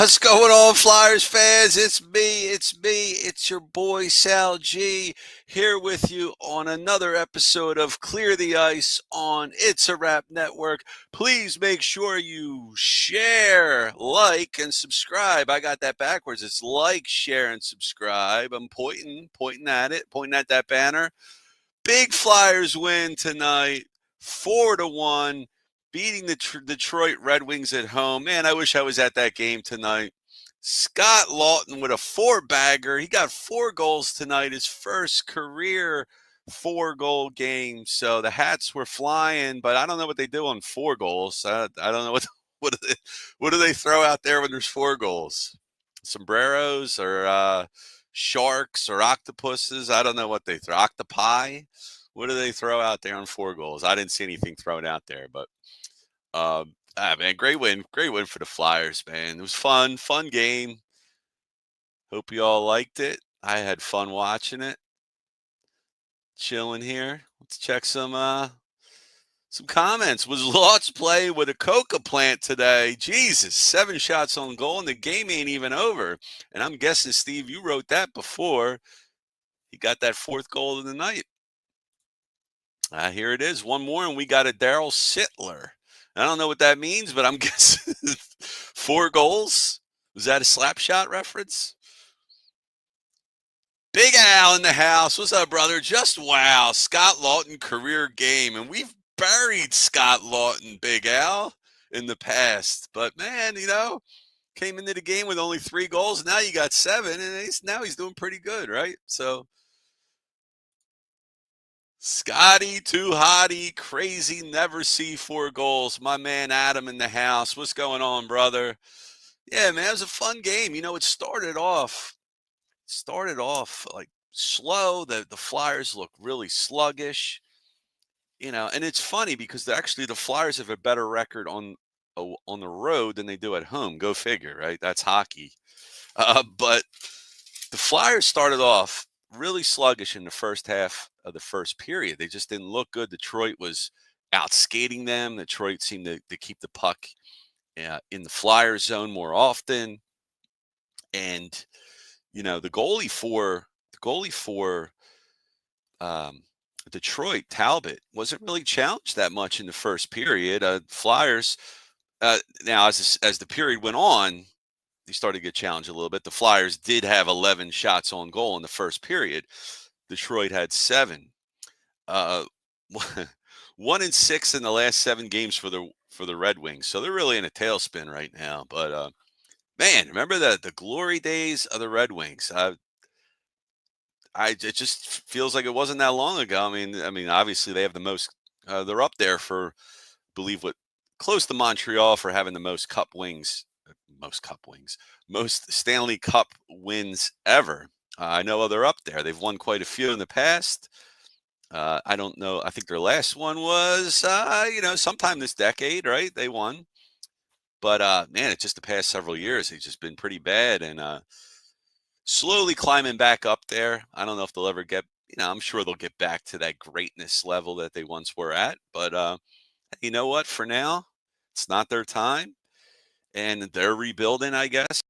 What's going on, Flyers fans? It's your boy Sal G here with you on another episode of Clear the Ice on It's a Wrap Network. Please make sure you share, like, and subscribe. I got that backwards. It's like, share, and subscribe. I'm pointing at it, pointing at that banner. Big Flyers win tonight, 4-1, beating the Detroit Red Wings at home. Man, I wish I was at that game tonight. Scott Laughton with a four-bagger. He got 4 goals tonight, his first career 4-goal game. So the hats were flying, but I don't know what they do on 4 goals. I don't know what do they throw out there when there's 4 goals? Sombreros or sharks or octopuses? I don't know what they throw. Octopi? What do they throw out there on 4 goals? I didn't see anything thrown out there, but man, great win for the Flyers, man. It was fun game. Hope you all liked it. I had fun watching it. Chilling here. Let's check some comments. Was Lots play with a coca plant today? Jesus, 7 shots on goal, and the game ain't even over. And I'm guessing, Steve, you wrote that before he got that 4th goal of the night. Here it is. One more, and we got a Daryl Sittler. I don't know what that means, but I'm guessing 4 goals. Was that a slap shot reference? Big Al in the house. What's up, brother? Just wow. Scott Laughton career game. And we've buried Scott Laughton, Big Al, in the past. But, man, came into the game with only 3 goals. Now you got 7, and now he's doing pretty good, right? So, Scotty, too hotty, crazy, never see 4 goals. My man Adam in the house. What's going on, brother? Yeah, man, it was a fun game. It started off like slow. The Flyers look really sluggish, and it's funny because actually the Flyers have a better record on the road than they do at home. Go figure, right? That's hockey. But the Flyers started off really sluggish in the first half of the first period. They just didn't look good. Detroit was out skating them. Detroit seemed to keep the puck in the Flyers zone more often. And, the goalie for Detroit, Talbot, wasn't really challenged that much in the first period. Flyers, now as the period went on, they started to get challenged a little bit. The Flyers did have 11 shots on goal in the first period. Detroit had 7. 1-6 in the last 7 games for the Red Wings. So they're really in a tailspin right now. But man, remember the glory days of the Red Wings? It just feels like it wasn't that long ago. I mean, obviously they have the most. They're up there for, believe what, close to Montreal for having the most most Stanley Cup wins ever. I know they're up there. They've won quite a few in the past. I don't know. I think their last one was, sometime this decade, right? They won. But, man, it's just the past several years. They've just been pretty bad and slowly climbing back up there. I don't know if they'll ever get, I'm sure they'll get back to that greatness level that they once were at. But you know what? For now, it's not their time. And they're rebuilding, I guess.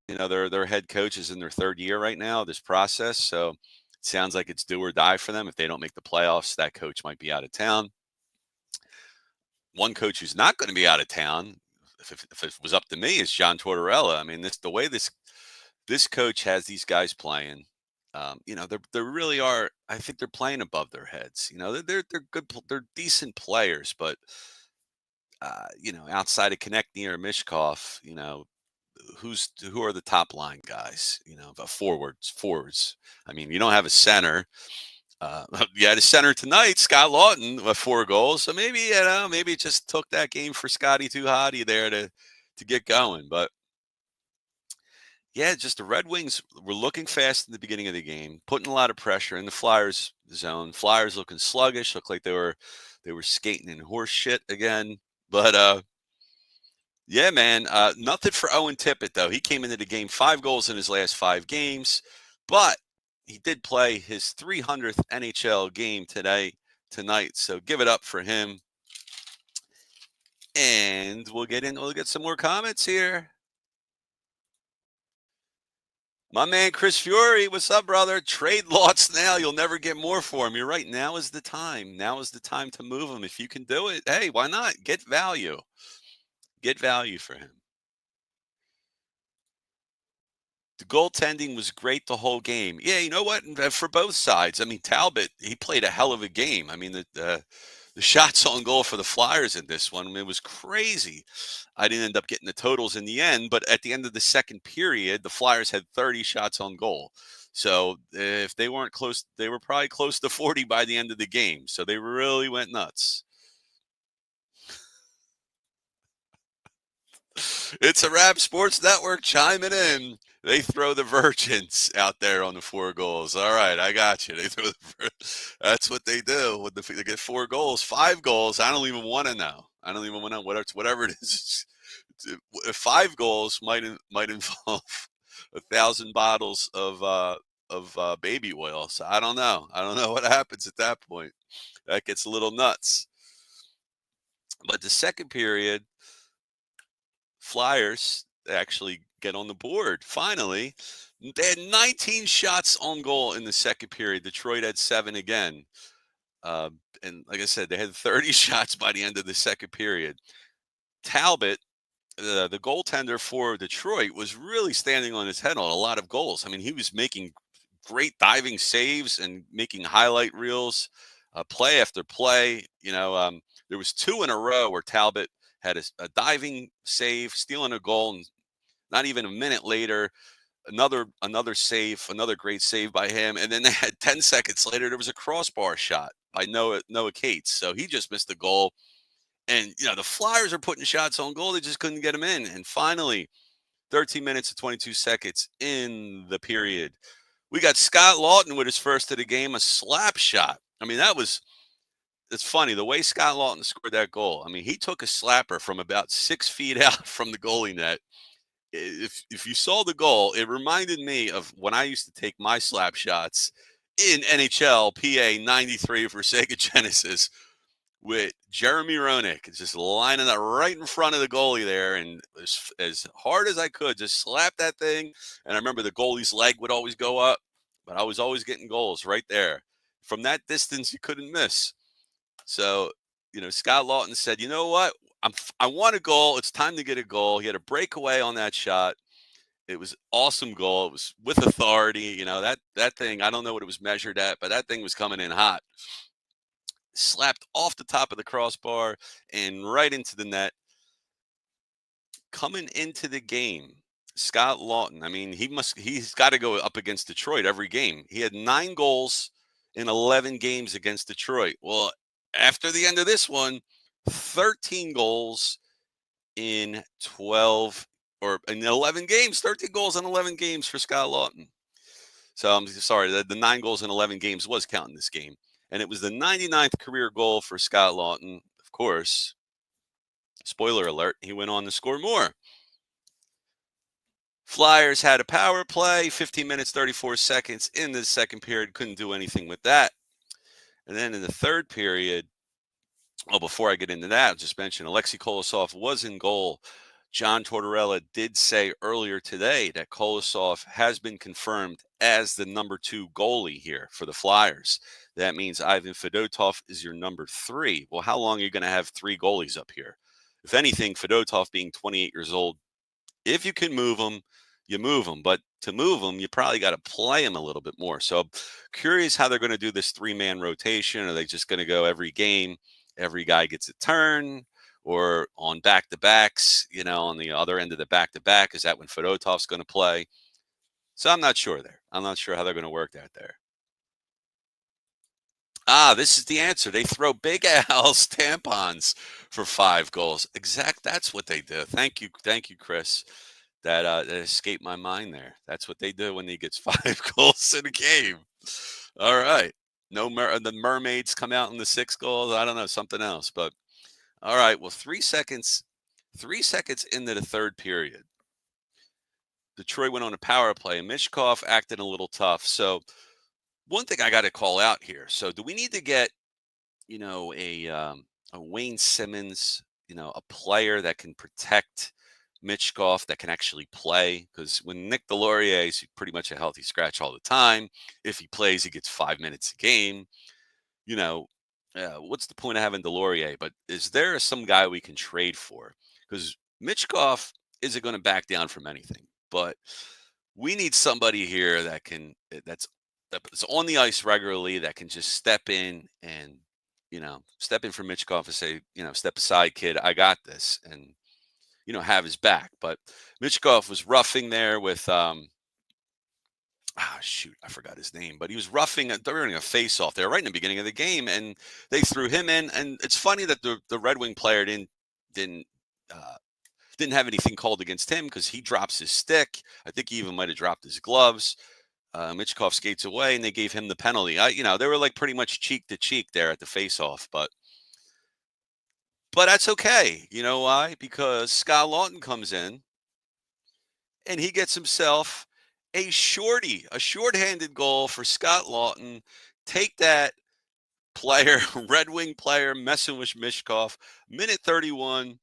Their head coach is in their 3rd year right now, this process. So it sounds like it's do or die for them. If they don't make the playoffs, that coach might be out of town. One coach who's not going to be out of town, if it was up to me, is John Tortorella. I mean, the way this coach has these guys playing, they really are. I think they're playing above their heads. They're good, they're decent players, but outside of Konechny or Mishkov, who are the top line guys? The forwards. I mean, you don't have a center. You had a center tonight, Scott Laughton, with 4 goals. So maybe maybe it just took that game for Scotty too hotty there to get going. But yeah, just the Red Wings were looking fast in the beginning of the game, putting a lot of pressure in the Flyers zone. Flyers looking sluggish, looked like they were skating in horse shit again. But yeah, man, nothing for Owen Tippett though. He came into the game 5 goals in his last 5 games, but he did play his 300th NHL game tonight. So give it up for him. And we'll get some more comments here. My man Chris Fury, what's up, brother? Trade lots now. You'll never get more for him. You're right. Now is the time. Now is the time to move him. If you can do it, hey, why not? Get value. Get value for him. The goaltending was great the whole game. Yeah, you know what? For both sides. I mean, Talbot, he played a hell of a game. I mean, the shots on goal for the Flyers in this one, I mean, it was crazy. I didn't end up getting the totals in the end, but at the end of the second period, the Flyers had 30 shots on goal. So if they weren't close, they were probably close to 40 by the end of the game. So they really went nuts. It's a Rap Sports Network chiming in. They throw the virgins out there on the 4 goals. All right, I got you. They throw that's what they do. When they get 4 goals, 5 goals. I don't even want to know. I don't even want to know whatever it is. 5 goals might involve 1,000 bottles of baby oil. So I don't know. I don't know what happens at that point. That gets a little nuts. But the second period, Flyers actually get on the board. Finally, they had 19 shots on goal in the second period. Detroit had 7 again. Uh, and like I said, they had 30 shots by the end of the second period. Talbot, the goaltender for Detroit, was really standing on his head on a lot of goals. I mean, he was making great diving saves and making highlight reels, play after play. There was 2 in a row where Talbot had a diving save, stealing a goal, and not even a minute later, another save, another great save by him. And then they had 10 seconds later, there was a crossbar shot by Noah Cates. So he just missed the goal. And the Flyers are putting shots on goal. They just couldn't get them in. And finally, 13 minutes and 22 seconds in the period, we got Scott Lawton with his first of the game, a slap shot. I mean, it's funny the way Scott Lawton scored that goal. I mean, he took a slapper from about 6 feet out from the goalie net. If you saw the goal, it reminded me of when I used to take my slap shots in NHL PA 93 for Sega Genesis with Jeremy Roenick just lining up right in front of the goalie there, and as hard as I could, just slap that thing. And I remember the goalie's leg would always go up, but I was always getting goals right there. From that distance, you couldn't miss. So, Scott Lawton said, "You know what? I want a goal. It's time to get a goal." He had a breakaway on that shot. It was an awesome goal. It was with authority. That thing, I don't know what it was measured at, but that thing was coming in hot. Slapped off the top of the crossbar and right into the net. Coming into the game, Scott Lawton, I mean, he's got to go up against Detroit every game. He had 9 goals in 11 games against Detroit. Well, after the end of this one, 13 goals in 12 or in 11 games, 13 goals in 11 games for Scott Lawton. So I'm sorry, the 9 goals in 11 games was counting this game. And it was the 99th career goal for Scott Lawton. Of course, spoiler alert, he went on to score more. Flyers had a power play, 15 minutes, 34 seconds in the second period. Couldn't do anything with that. And then in the third period, before I get into that, I'll just mention Alexei Kolosov was in goal. John Tortorella did say earlier today that Kolosov has been confirmed as the number 2 goalie here for the Flyers. That means Ivan Fedotov is your number 3. Well, how long are you going to have 3 goalies up here? If anything, Fedotov being 28 years old, if you can move him, you move him. But to move him, you probably got to play him a little bit more. So curious how they're going to do this 3-man rotation. Are they just going to go every game? Every guy gets a turn, or on back-to-backs, on the other end of the back-to-back, is that when Fedotov's going to play? So I'm not sure there. I'm not sure how they're going to work that there. This is the answer. They throw Big Al's tampons for 5 goals. That's what they do. Thank you, Chris. That escaped my mind there. That's what they do when he gets 5 goals in a game. All right. The mermaids come out in the 6 goals. I don't know, something else. But all right. Well, 3 seconds into the third period, Detroit went on a power play. And Mishkov acted a little tough. So one thing I got to call out here. So do we need to get, a Wayne Simmons, a player that can protect Michkov that can actually play, because when Nick Delorier is pretty much a healthy scratch all the time. If he plays, he gets 5 minutes a game. You know, what's the point of having Delorier? But is there some guy we can trade for? Because Michkov isn't going to back down from anything, but we need somebody here that that's on the ice regularly, that can just step in and step in for Michkov and say, step aside, kid, I got this, and have his back. But Michkov was roughing there with shoot, I forgot his name, but he was roughing during a face-off there right in the beginning of the game, and they threw him in. And it's funny that the Red Wing player didn't uh, didn't have anything called against him, because he drops his stick. I think he even might have dropped his gloves. Michkov skates away, and they gave him the penalty. They were like pretty much cheek to cheek there at the face-off, but that's okay. You know why? Because Scott Lawton comes in, and he gets himself a shorthanded goal for Scott Lawton. Take that, player, Red Wing player messing with Michkov. Minute 31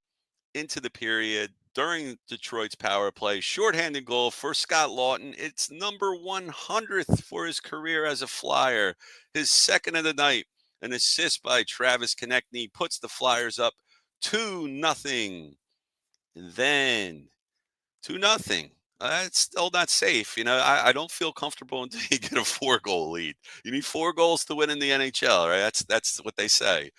into the period during Detroit's power play. Shorthanded goal for Scott Lawton. It's number 100th for his career as a Flyer. His second of the night. An assist by Travis Konechny puts the Flyers up 2-0. And then 2-0. That's still not safe. I don't feel comfortable until you get a 4-goal lead. You need 4 goals to win in the NHL, right? That's what they say.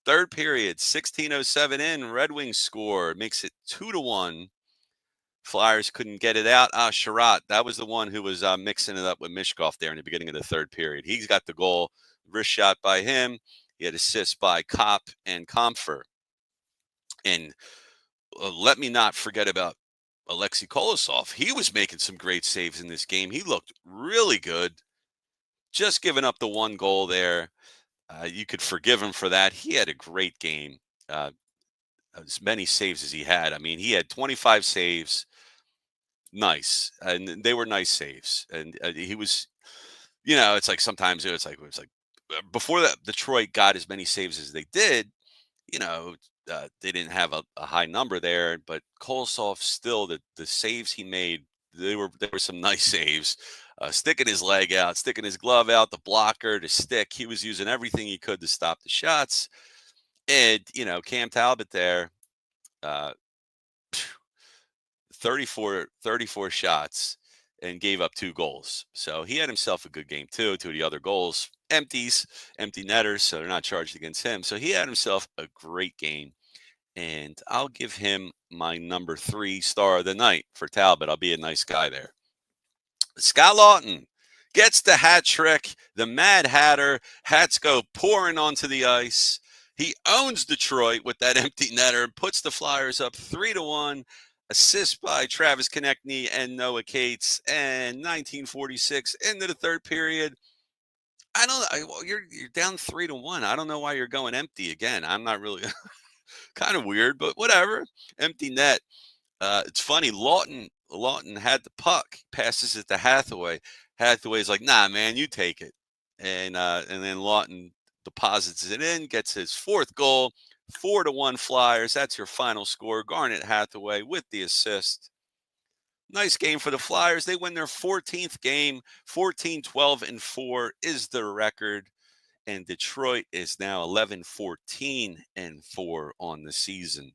Third period, 16:07 in, Red Wings score, makes it 2-1. Flyers couldn't get it out. Sherratt, that was the one who was mixing it up with Michkov there in the beginning of the third period. He's got the goal, wrist shot by him. He had assists by Kopp and Comfer. And let me not forget about Alexei Kolosov. He was making some great saves in this game. He looked really good. Just giving up the 1 goal there. You could forgive him for that. He had a great game. As many saves as he had. I mean, he had 25 saves. Nice. And they were nice saves. And he was, it's like sometimes it's like before that Detroit got as many saves as they did, you know, they didn't have a high number there, but Kolosov still, the saves he made, there were some nice saves. Sticking his leg out, sticking his glove out, the blocker, the stick. He was using everything he could to stop the shots. And Cam Talbot there, uh, 34 shots and gave up 2 goals. So he had himself a good game too. 2 of the other goals, empty netters, so they're not charged against him. So he had himself a great game. And I'll give him my number 3 star of the night for Talbot. I'll be a nice guy there. Scott Lawton gets the hat trick. The Mad Hatter. Hats go pouring onto the ice. He owns Detroit with that empty netter, puts the Flyers up 3-1. Assist by Travis Konechny and Noah Cates. And 1946 into the third period. I don't. Well, you're down 3-1. I don't know why you're going empty again. I'm not really. Kind of weird, but whatever. Empty net. It's funny. Lawton had the puck, passes it to Hathaway. Hathaway's like, "Nah, man, you take it." And then Lawton deposits it in, gets his 4th goal. 4-1 Flyers. That's your final score. Garnet Hathaway with the assist. Nice game for the Flyers. They win their 14th game. 14-12-4 is their record. And Detroit is now 11-14-4 on the season.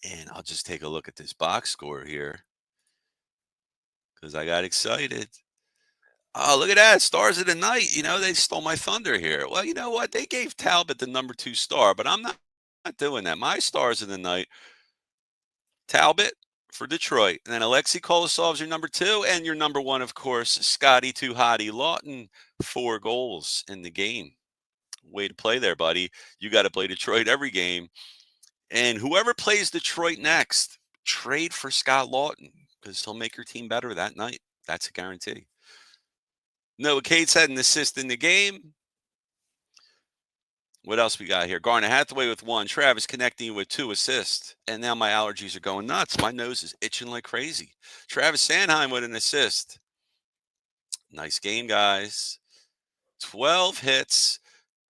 And I'll just take a look at this box score here, because I got excited. Oh, look at that. Stars of the night. They stole my thunder here. Well, you know what? They gave Talbot the number 2 star, but I'm not doing that. My stars of the night, Talbot for Detroit. And then Alexei Kolosov's your number 2. And your number 1, of course, Scotty Too Hottie Lawton, 4 goals in the game. Way to play there, buddy. You got to play Detroit every game. And whoever plays Detroit next, trade for Scott Lawton, because he'll make your team better that night. That's a guarantee. Noah Cates had an assist in the game. What else we got here? Garnet Hathaway with 1. Travis Konechny with 2 assists. And now my allergies are going nuts. My nose is itching like crazy. Travis Sanheim with an assist. Nice game, guys. 12 hits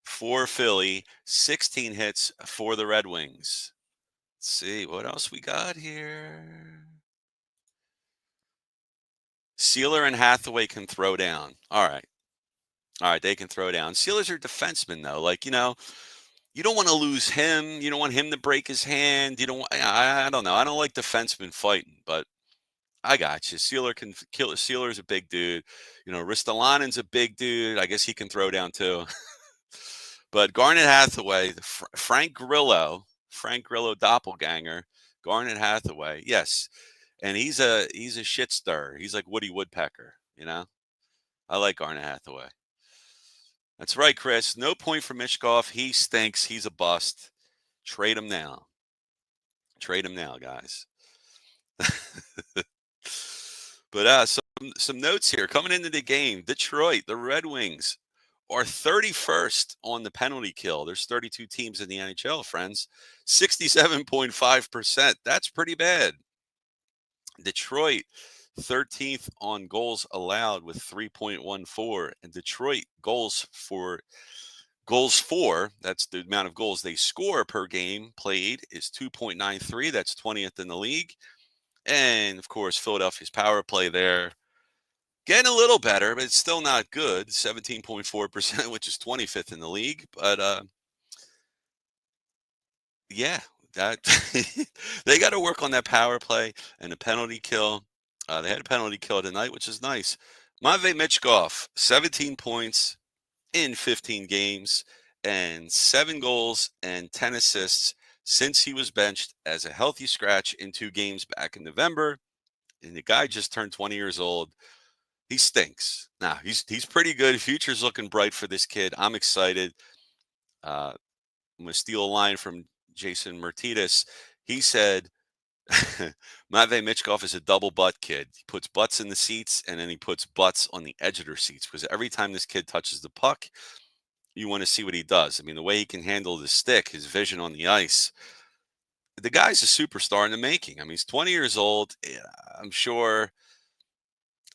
for Philly, 16 hits for the Red Wings. see what else we got here. Sealer and Hathaway can throw down. All right. All right, they can throw down. Sealer's are defensemen, though. Like, you don't want to lose him. You don't want him to break his hand. You don't want, I don't know. I don't like defensemen fighting, but I got you. Sealer can kill. Sealer's a big dude. Ristolainen's a big dude. I guess he can throw down too. But Garnet Hathaway, Frank Grillo doppelganger, Garnet Hathaway, yes, and he's a shit stirrer. He's like Woody Woodpecker. I like Garnet Hathaway. That's right, Chris. No point for Mishkov. He stinks. He's a bust. Trade him now. Trade him now, guys. But some notes here coming into the game. Detroit, the Red Wings are 31st on the penalty kill. There's 32 teams in the NHL, friends. 67.5%. That's pretty bad. Detroit 13th on goals allowed with 3.14, and Detroit goals for, that's the amount of goals they score per game played, is 2.93. That's 20th in the league. And of course, Philadelphia's power play there getting a little better, but it's still not good. 17.4%, which is 25th in the league. But yeah, that they got to work on that power play and the penalty kill. They had a penalty kill tonight, which is nice. Matvei Michkov, 17 points in 15 games and 7 goals and 10 assists since he was benched as a healthy scratch in 2 games back in November. And the guy just turned 20 years old. He stinks. Nah, he's pretty good. Future's looking bright for this kid. I'm excited. I'm going to steal a line from Jason Martinez. He said, Matvei Michkov is a double butt kid. He puts butts in the seats, and then he puts butts on the edge of their seats, because every time this kid touches the puck, you want to see what he does. I mean, the way he can handle the stick, his vision on the ice. The guy's a superstar in the making. I mean, he's 20 years old. I'm sure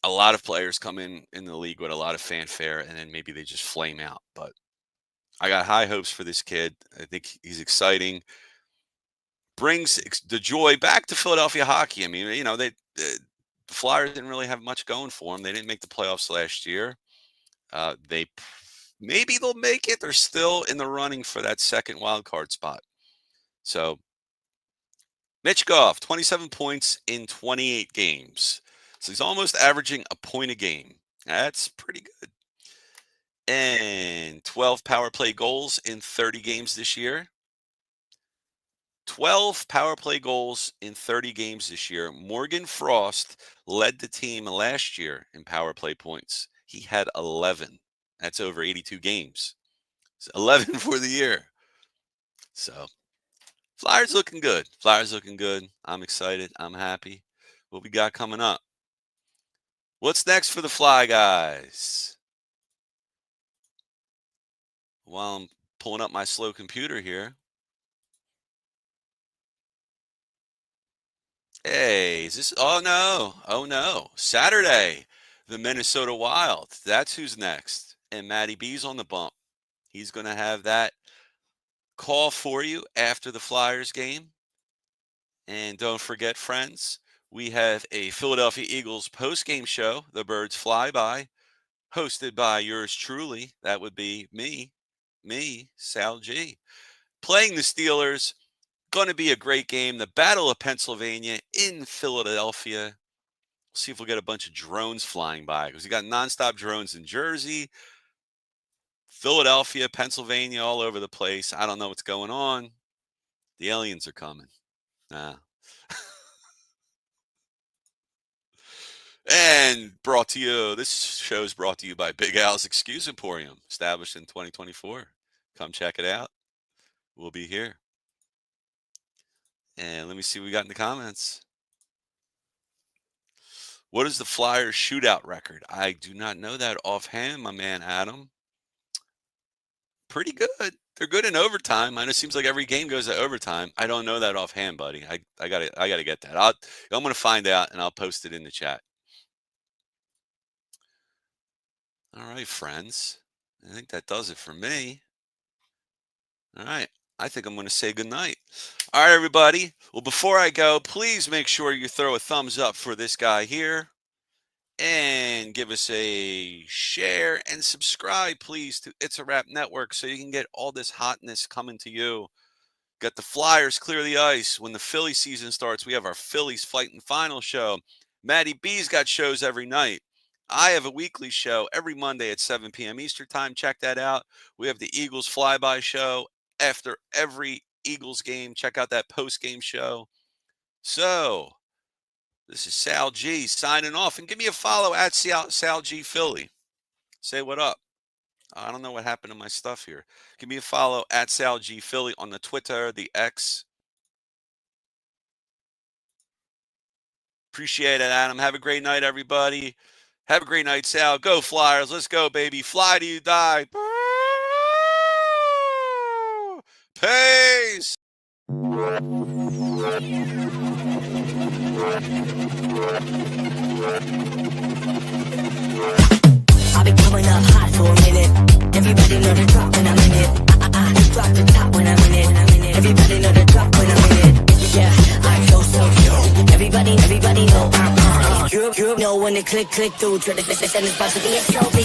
a lot of players come in the league with a lot of fanfare, and then maybe they just flame out. But I got high hopes for this kid. I think he's exciting. Brings the joy back to Philadelphia hockey. I mean, the Flyers didn't really have much going for them. They didn't make the playoffs last year. Maybe they'll make it. They're still in the running for that second wild card spot. So Michkov, 27 points in 28 games. So he's almost averaging a point a game. That's pretty good. And 12 power play goals in 30 games this year. 12 power play goals in 30 games this year. Morgan Frost led the team last year in power play points. He had 11. That's over 82 games. It's 11 for the year. So Flyers looking good. Flyers looking good. I'm excited. I'm happy. What we got coming up? What's next for the Fly guys? While I'm pulling up my slow computer here. Hey, is this? Oh no. Oh no. Saturday, the Minnesota Wild. That's who's next. And Matty B's on the bump. He's going to have that call for you after the Flyers game. And don't forget, friends, we have a Philadelphia Eagles post-game show, The Birds Fly By, hosted by yours truly. That would be me, Sal G. Playing the Steelers. Going to be a great game. The Battle of Pennsylvania in Philadelphia. See if we'll get a bunch of drones flying by, because we got nonstop drones in Jersey, Philadelphia, Pennsylvania, all over the place. I don't know what's going on. The aliens are coming. Nah. And this show is brought to you by Big Al's Excuse Emporium, established in 2024. Come check it out. We'll be here. And let me see what we got in the comments. What is the Flyers shootout record? I do not know that offhand, my man Adam. Pretty good. They're good in overtime. I know it seems like every game goes to overtime. I don't know that offhand, buddy. I gotta get that. I'm gonna find out, and I'll post it in the chat. All right, friends. I think that does it for me. All right. I think I'm going to say goodnight. All right, everybody. Well, before I go, please make sure you throw a thumbs up for this guy here. And give us a share and subscribe, please, to It's a Wrap Network so you can get all this hotness coming to you. Got the Flyers clear the ice. When the Philly season starts, we have our Phillies Fighting Final show. Maddie B's got shows every night. I have a weekly show every Monday at 7 p.m. Eastern Time. Check that out. We have the Eagles Flyby show after every Eagles game. Check out that post-game show. So, this is Sal G signing off. And give me a follow at Sal G Philly. Say what up. I don't know what happened to my stuff here. Give me a follow at Sal G Philly on the Twitter, the X. Appreciate it, Adam. Have a great night, everybody. Have a great night, Sal. Go Flyers. Let's go, baby. Fly till you die. Peace. I'll be coming up hot for a minute. Everybody know the drop when I'm in it. I drop the top when I'm in it. Everybody know the drop when I'm in it. Yeah, I feel so cute. Everybody know I'm on. You know when the click through. Try to send this about to be a trophy.